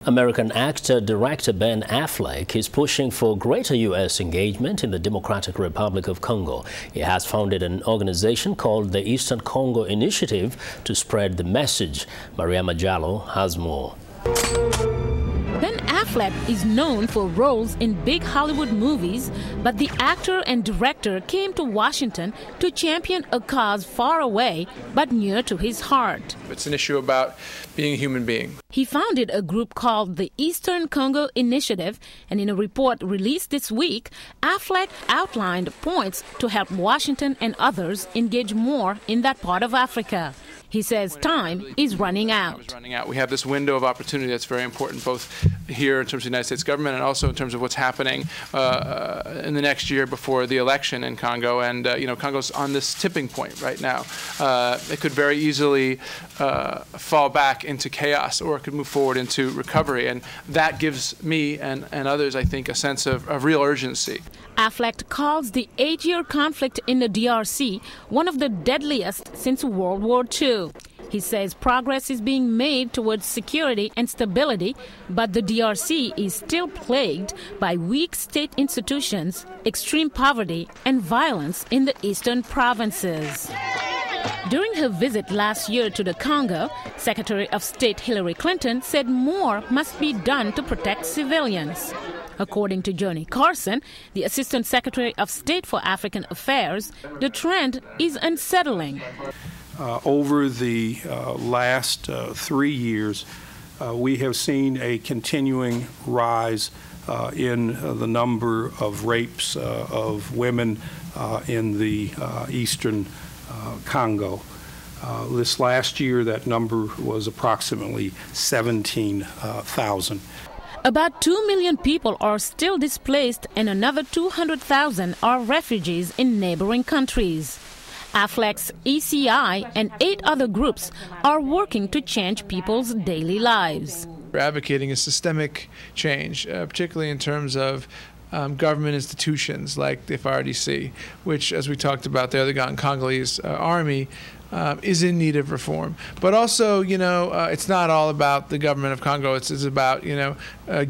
American actor-director Ben Affleck is pushing for greater U.S. engagement in the Democratic Republic of Congo. He has founded an organization called the Eastern Congo Initiative to spread the message. Mariama Diallo has more. Ben Affleck is known for roles in big Hollywood movies, but the actor and director came to Washington to champion a cause far away but near to his heart. It's an issue about being a human being. He founded a group called the Eastern Congo Initiative, and in a report released this week, Affleck outlined points to help Washington and others engage more in that part of Africa. He says time is running out. We have this window of opportunity that's very important, both here in terms of the United States government and also in terms of what's happening in the next year before the election in Congo. And Congo's on this tipping point right now. It could very easily fall back into chaos, or it could move forward into recovery. And that gives me and others, I think, a sense of real urgency. Affleck calls the 8-year conflict in the DRC one of the deadliest since World War II. He says progress is being made towards security and stability, but the DRC is still plagued by weak state institutions, extreme poverty, and violence in the eastern provinces. During her visit last year to the Congo, Secretary of State Hillary Clinton said more must be done to protect civilians. According to Johnny Carson, the Assistant Secretary of State for African Affairs, the trend is unsettling. Over the last 3 years, we have seen a continuing rise in the number of rapes of women in the eastern Congo. This last year, that number was approximately 17,000. About 2 million people are still displaced, and another 200,000 are refugees in neighboring countries. Affleck's ECI and 8 other groups are working to change people's daily lives. We're advocating a systemic change, particularly in terms of government institutions like the FARDC, which, as we talked about there, the Congolese army is in need of reform. But also, it's not all about the government of Congo. It's about,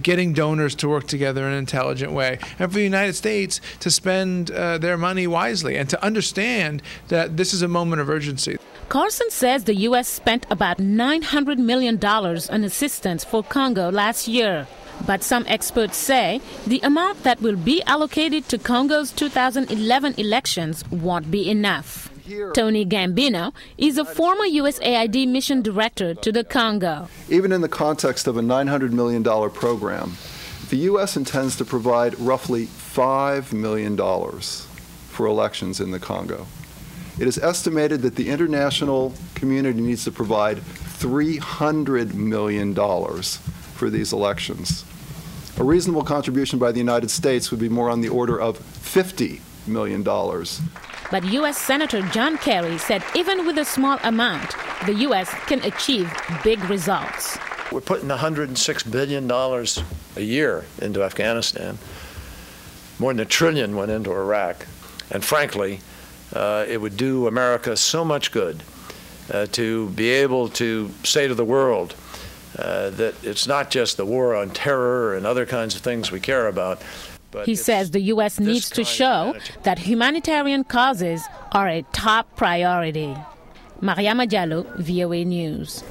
getting donors to work together in an intelligent way. And for the United States to spend their money wisely and to understand that this is a moment of urgency. Carson says the U.S. spent about $900 million on assistance for Congo last year. But some experts say the amount that will be allocated to Congo's 2011 elections won't be enough. Tony Gambino is a former USAID mission director to the Congo. Even in the context of a $900 million program, the U.S. intends to provide roughly $5 million for elections in the Congo. It is estimated that the international community needs to provide $300 million for these elections. A reasonable contribution by the United States would be more on the order of $50 million. But U.S. Senator John Kerry said even with a small amount, the U.S. can achieve big results. We're putting $106 billion a year into Afghanistan. More than $1 trillion went into Iraq. And frankly, it would do America so much good to be able to say to the world that it's not just the war on terror and other kinds of things we care about. He says the U.S. needs to show that humanitarian causes are a top priority. Mariama Diallo, VOA News.